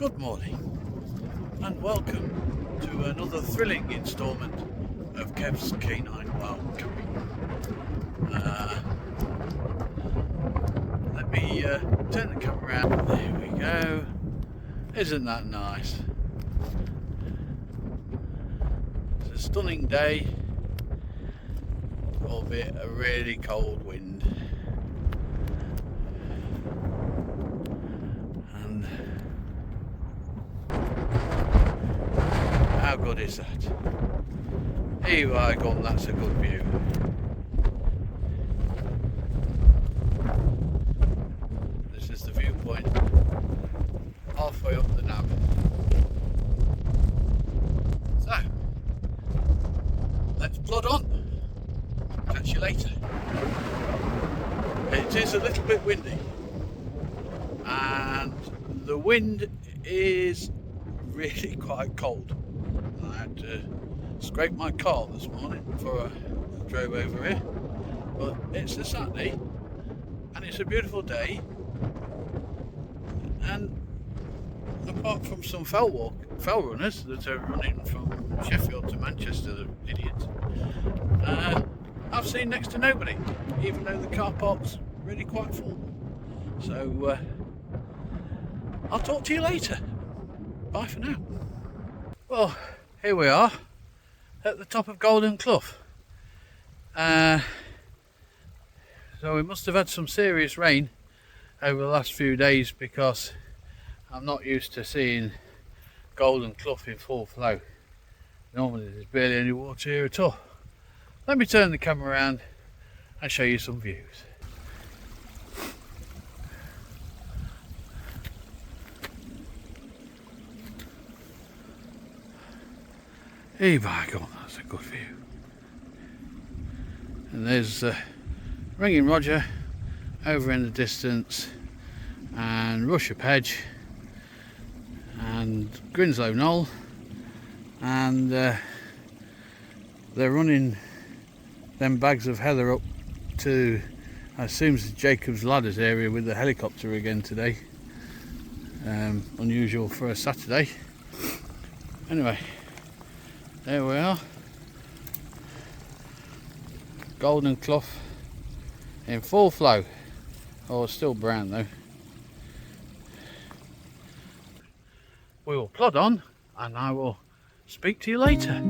Good morning and welcome to another thrilling instalment of Kev's Canine Wild Camping. Let me turn the camera around. There we go. Isn't that nice? It's a stunning day, albeit a really cold wind. And how good is that? Here by gone, that's a good view. This is the viewpoint halfway up the nab. So, let's plod on. Catch you later. It is a little bit windy, and the wind is really quite cold. I had to scrape my car this morning before I drove over here, but it's a Saturday and it's a beautiful day, and apart from some fell runners that are running from Sheffield to Manchester, the idiots, I've seen next to nobody, even though the car park's really quite full. So I'll talk to you later. Bye for now. Well, here we are at the top of Clough. So we must have had some serious rain over the last few days, because I'm not used to seeing Clough in full flow. Normally there's barely any water here at all. Let me turn the camera around and show you some views. Hey, by God, that's a good view. And there's Ringing Roger over in the distance, and Rushop Hedge, and Grinslow Knoll, and they're running them bags of heather up to, I assume, Jacob's Ladders area with the helicopter again today. Unusual for a Saturday. Anyway, there we are, Clough in full flow. Oh, it's still brown though. We will plod on and I will speak to you later.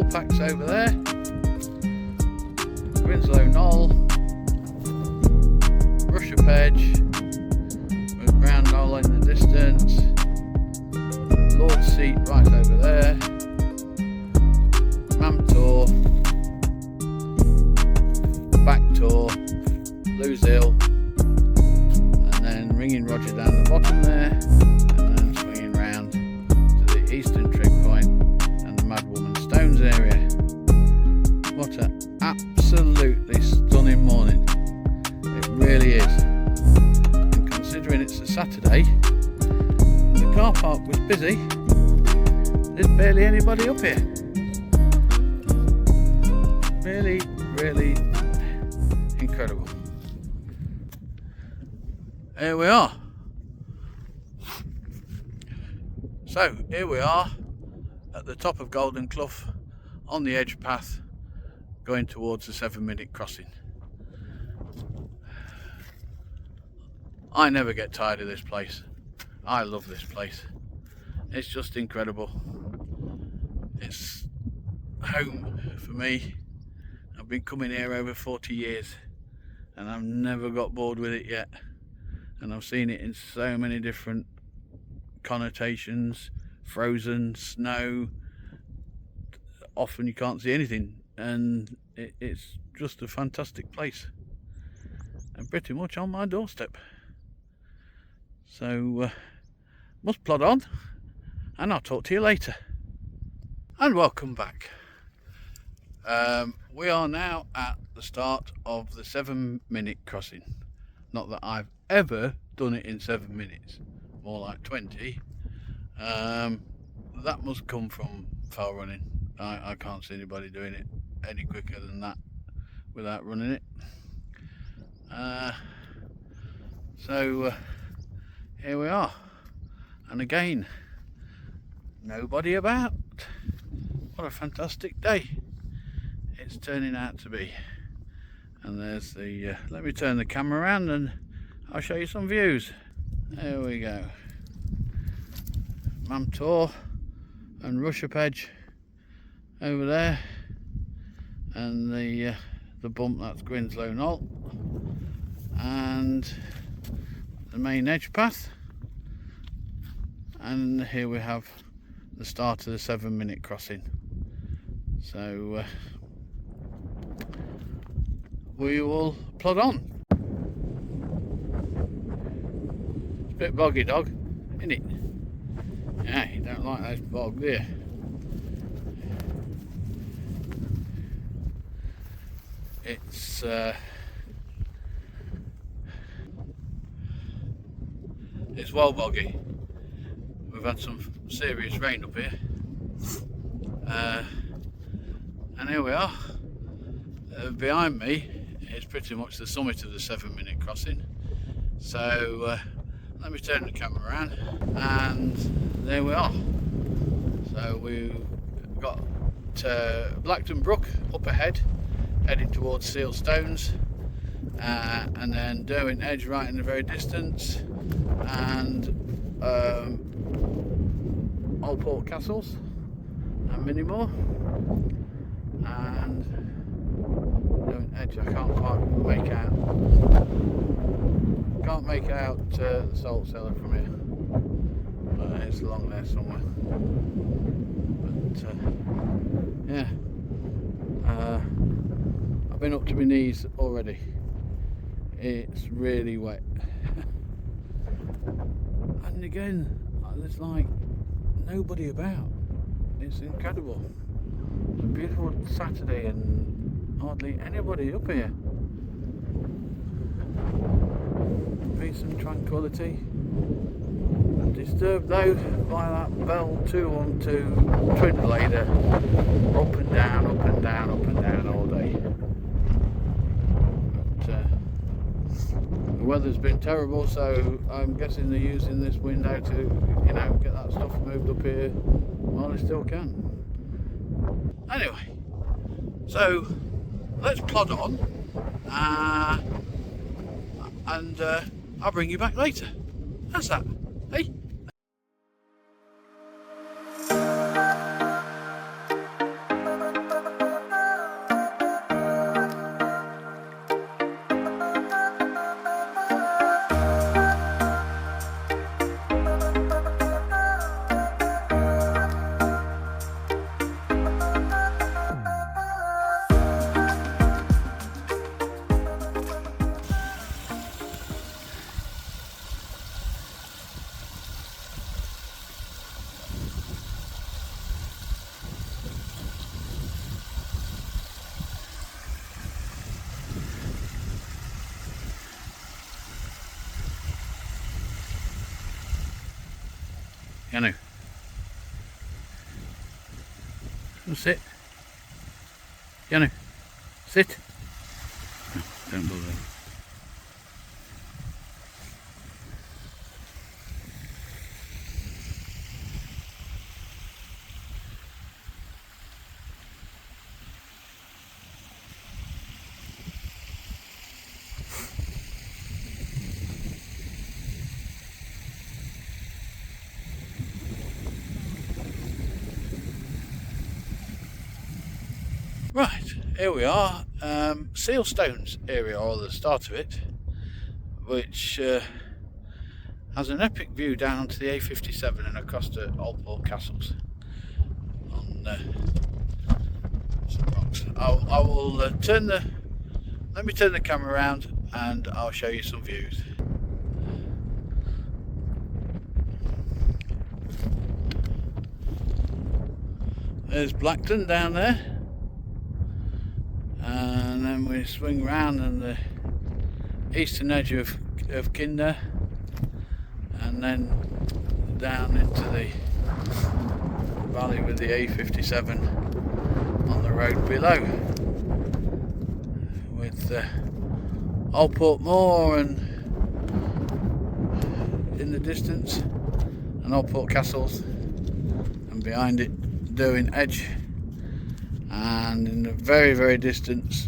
Packs over there, Grinslow Knoll, Rushop Hedge with Brown Knoll in the distance, Lord's Seat right over there, Mamtor, Backtor, Lewes Hill, and then Ringing Roger down the bottom there, and then swinging round to the eastern trig point and the Mad Woman Stones area. What an absolutely stunning morning. It really is. And considering it's a Saturday, the car park was busy, there's barely anybody up here. Really, really incredible. Here we are. So here we are at the top of Clough, on the edge path, going towards the 7-minute crossing. I never get tired of this place. I love this place. It's just incredible. It's home for me. I've been coming here over 40 years and I've never got bored with it yet. And I've seen it in so many different connotations. Frozen, snow, often you can't see anything, and it's just a fantastic place and pretty much on my doorstep. So must plod on and I'll talk to you later. And welcome back. We are now at the start of the 7-minute crossing. Not that I've ever done it in 7 minutes, more like 20. That must come from file running. I can't see anybody doing it any quicker than that without running it. So here we are, and again, nobody about. What a fantastic day it's turning out to be. And there's the let me turn the camera around and I'll show you some views. There we go. Mamtor and Rushop Edge over there, and the bump, that's Grinslow Knoll, and the main edge path. And here we have the start of the 7-minute crossing. So we will plod on. It's a bit boggy, dog, isn't it? Yeah, you don't like those bog, do you? It's well boggy. We've had some serious rain up here, and here we are. Behind me is pretty much the summit of the 7-minute crossing. So let me turn the camera around, and there we are. So we've got Blackton Brook up ahead, heading towards Seal Stones, and then Derwent Edge right in the very distance, and Old Port Castles and many more, and Derwent Edge I can't quite make out the salt cellar from here, but it's along there somewhere. But yeah, I've been up to my knees already. It's really wet. And again, there's like nobody about. It's incredible. It's a beautiful Saturday and hardly anybody up here. Peace and tranquility. Disturbed though by that Bell 212 twin blader, up and down, up and down, up and down all day. But the weather's been terrible, so I'm guessing they're using this window to, you know, get that stuff moved up here while they still can. Anyway, so let's plod on, and I'll bring you back later. How's that? Hey? Yanu, sit. Yanu, sit. No, don't bother. Right, here we are, Seal Stones area, or the start of it, which has an epic view down onto the A57 and across to Old Port Castles on some rocks. I will let me turn the camera around and I'll show you some views. there's Blackton down there, and then we swing round and the eastern edge of Kinder, and then down into the valley with the A57 on the road below, with Old Portmore and in the distance, and Old Port Castles, and behind it Derwent Edge, and in the very, very distance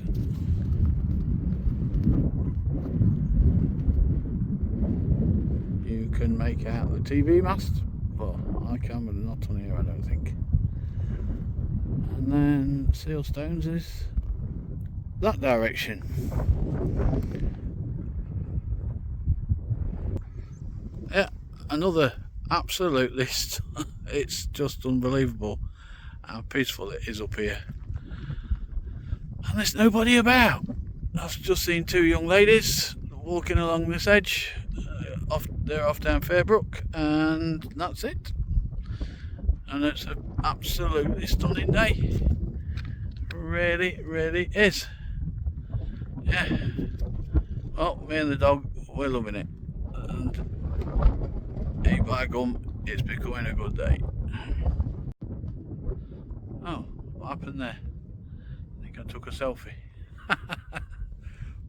you can make out the TV mast. Well, I can, but not on here, I don't think. And then Sealstones is that direction. Yeah, another absolutely it's just unbelievable how peaceful it is up here, and there's nobody about. I've just seen two young ladies walking along this edge. They're off down Fairbrook, and that's it. And it's an absolutely stunning day. Really, really is. Yeah. Oh, me and the dog, we're loving it. And by gum, it's becoming a good day. Oh, what happened there? I think I took a selfie.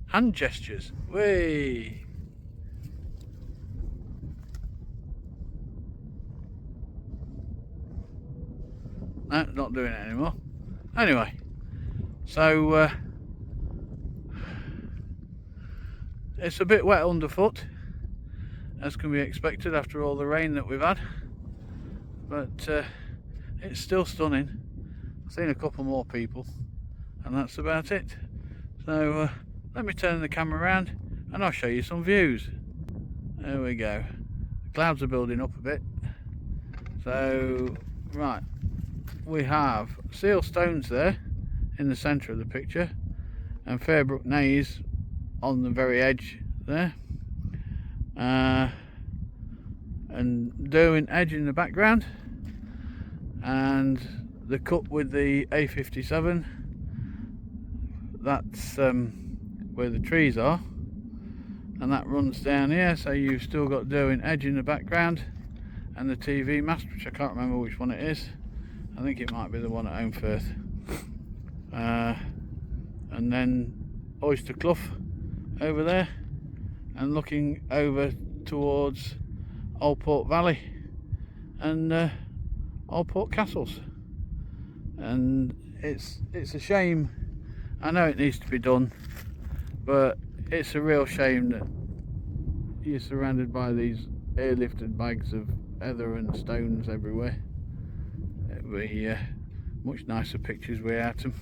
Hand gestures. Whee! No, not doing it anymore. Anyway, so it's a bit wet underfoot, as can be expected after all the rain that we've had, but it's still stunning. I've seen a couple more people, and that's about it. So let me turn the camera around and I'll show you some views. There we go. The clouds are building up a bit. So, right, we have Sealstones there in the centre of the picture, and Fairbrook Naze on the very edge there, and Derwent Edge in the background, and the cut with the A57. That's where the trees are, and that runs down here, so you've still got Derwent Edge in the background, and the TV mast, which I can't remember which one it is. I think it might be the one at Holmfirth. And then Oyster Clough over there, and looking over towards Old Port Valley and Old Port Castles. And it's a shame. I know it needs to be done, but it's a real shame that you're surrounded by these airlifted bags of heather and stones everywhere. It'd be much nicer pictures without them.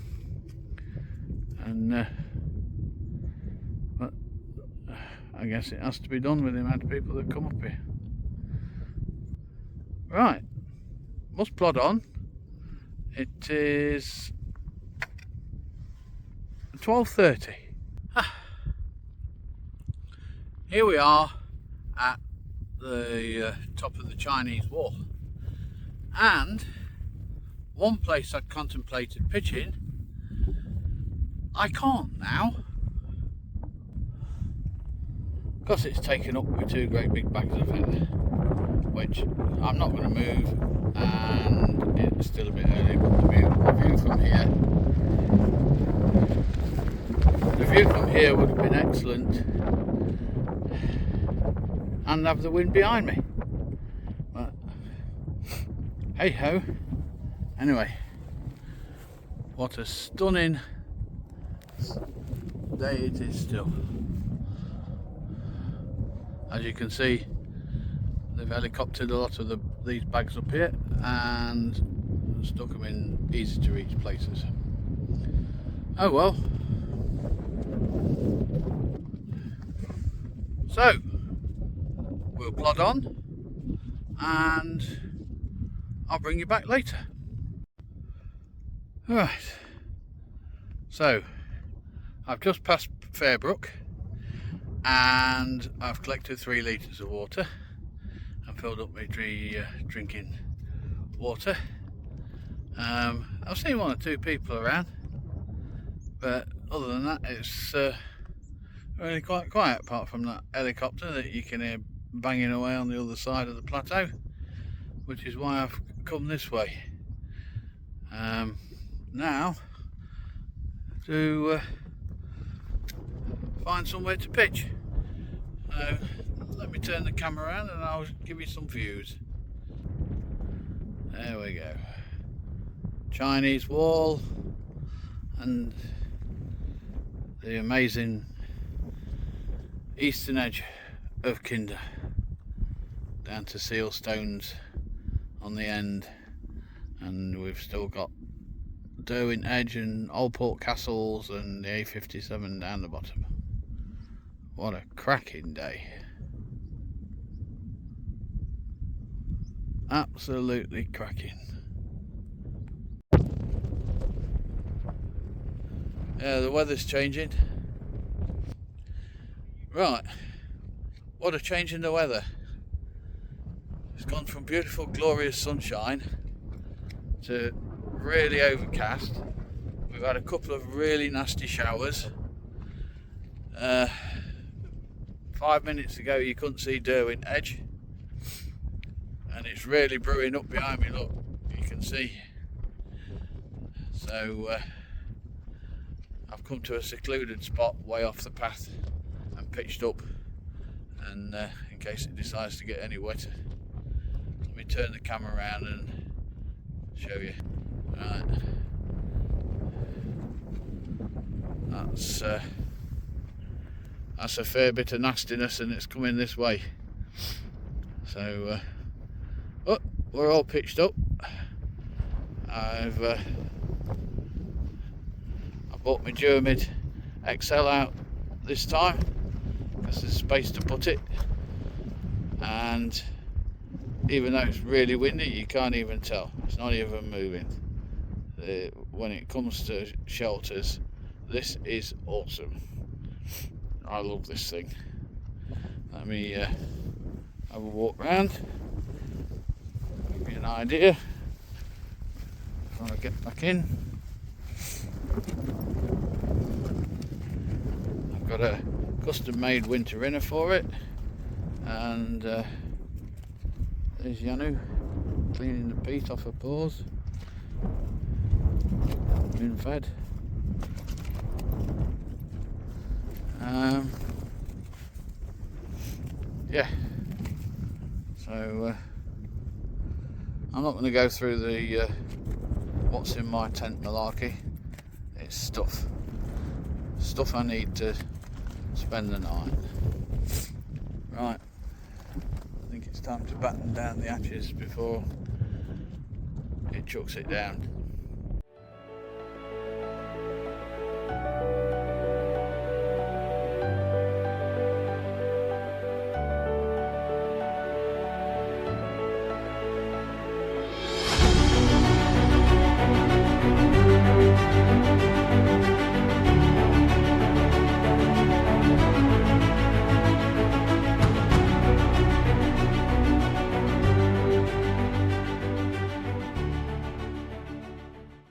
And but I guess it has to be done with the amount of people that come up here. Right, must plod on. It is 12:30. Here we are at the top of the Chinese Wall, and one place I'd contemplated pitching, I can't now, because it's taken up with two great big bags of heather, which I'm not going to move, and it's still a bit early, but the view from here would have been excellent, and have the wind behind me, but hey ho. Anyway, what a stunning day it is still. As you can see, they've helicoptered a lot of these bags up here and stuck them in easy to reach places. Oh well. So we'll plod on, and I'll bring you back later. Right, so I've just passed Fairbrook, and I've collected 3 litres of water and filled up my drinking water, I've seen one or two people around, but other than that, it's really quite quiet, apart from that helicopter that you can hear banging away on the other side of the plateau, which is why I've come this way. Now to find somewhere to pitch. So let me turn the camera around and I'll give you some views. There we go. Chinese wall and the amazing eastern edge of Kinder, down to seal stones on the end, and we've still got Derwent Edge and Old Port Castles and the A57 down the bottom. What a cracking day. Absolutely cracking. Yeah, the weather's changing. Right, what a change in the weather. It's gone from beautiful, glorious sunshine to really overcast. We've had a couple of really nasty showers. 5 minutes ago you couldn't see Derwent Edge, and it's really brewing up behind me, look, you can see. So I've come to a secluded spot way off the path and pitched up, and in case it decides to get any wetter. Let me turn the camera around and show you. Right, that's a fair bit of nastiness, and it's coming this way. So oh, we're all pitched up. I bought my Germid XL out this time because there's space to put it, and even though it's really windy, you can't even tell. It's not even moving. When it comes to shelters, this is awesome. I love this thing. Let me have a walk round, give you an idea before I get back in. I've got a custom made winter inner for it, and there's Yanu cleaning the peat off her paws. Been fed. Yeah, so I'm not going to go through the what's in my tent malarkey. It's stuff I need to spend the night. Right, I think it's time to batten down the hatches before it chucks it down.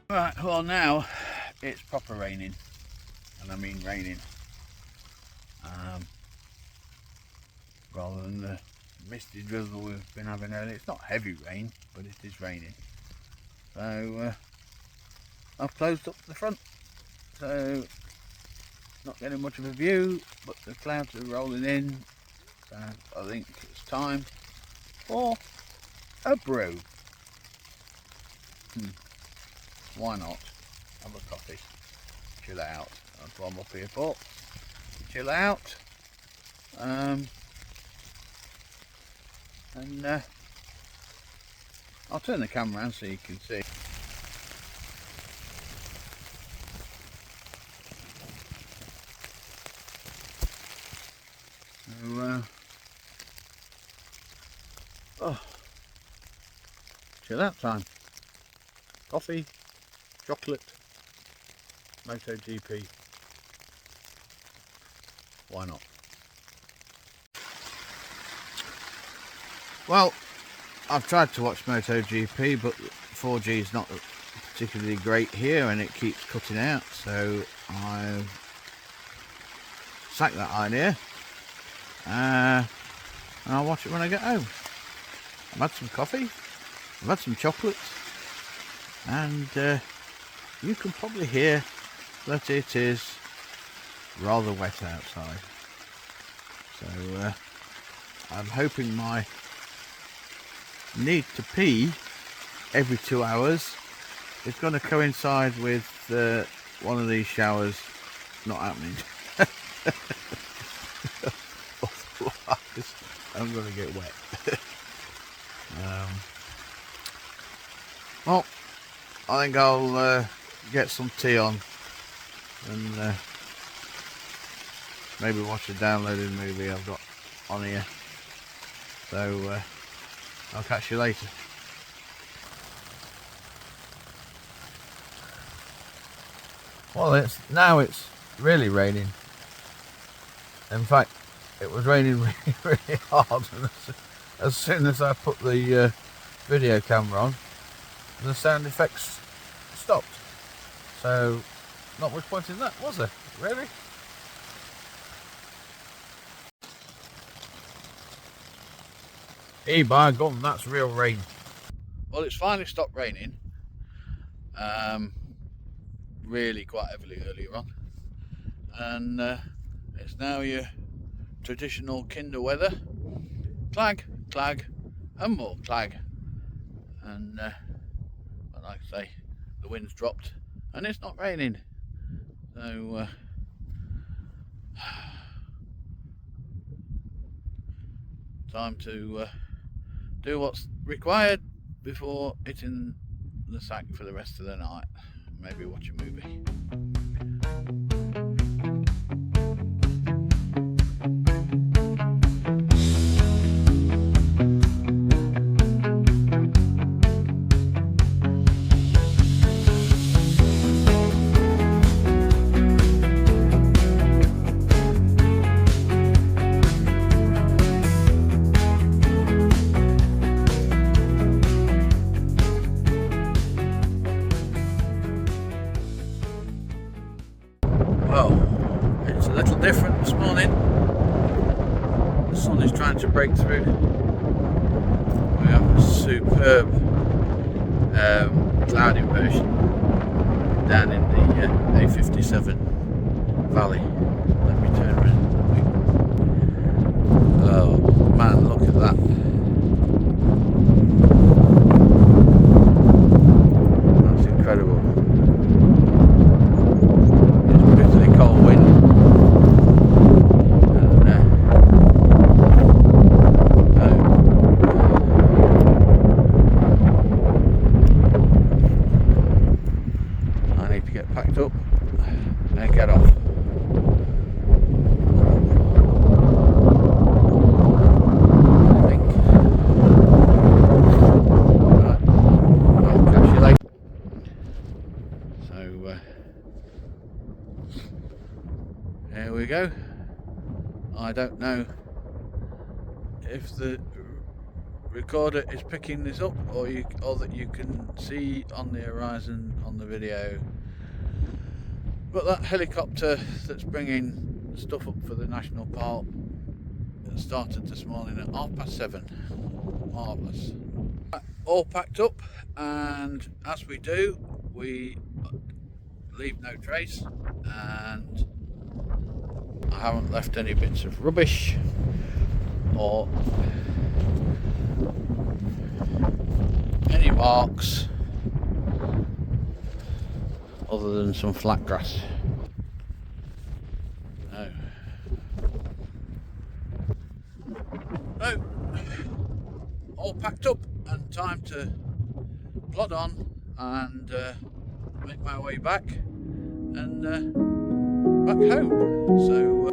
Right, well now it's proper raining, and I mean raining, rather than the misty drizzle we've been having earlier. It's not heavy rain, but it is raining. So I've closed up the front, so not getting much of a view, but the clouds are rolling in, so I think it's time for a brew. Why not? Have a coffee, chill out. That's what I'm up here for. Chill out. And I'll turn the camera around so you can see. So, oh, chill out time. Coffee, chocolate, MotoGP. Why not? Well, I've tried to watch MotoGP, but 4G is not particularly great here and it keeps cutting out, so I've sacked that idea and I'll watch it when I get home. I've had some coffee, I've had some chocolates, and you can probably hear that it is rather wet outside, so I'm hoping my need to pee every 2 hours is going to coincide with one of these showers not happening. Otherwise I'm going to get wet. Well, I think I'll get some tea on and maybe watch a downloaded movie I've got on here, so I'll catch you later. Well, it's really raining. In fact, it was raining really, really hard, and as soon as I put the video camera on, the sound effects stopped. So, not much point in that, was there? Really? Hey, by gum, that's real rain. Well, it's finally stopped raining. Really quite heavily earlier on, and it's now your traditional kinder weather, clag, clag and more clag, and but like I say, the wind's dropped and it's not raining, so time to do what's required before hitting the sack for the rest of the night. Maybe watch a movie. Well, it's a little different this morning. The sun is trying to break through. We have a superb cloud inversion down in the A57 valley. Let me turn around. Oh man, look at that. That's incredible. Cold wind, and I need to get packed up and get off. I think. Right. I'll catch you later. So here we go. I don't know if the recorder is picking this up or that you can see on the horizon on the video, but that helicopter that's bringing stuff up for the national park started this morning at 7:30. Marvellous. All packed up, and as we do, we leave no trace, and I haven't left any bits of rubbish or any marks other than some flat grass. No. No. All packed up and time to plod on and make my way back and back home. So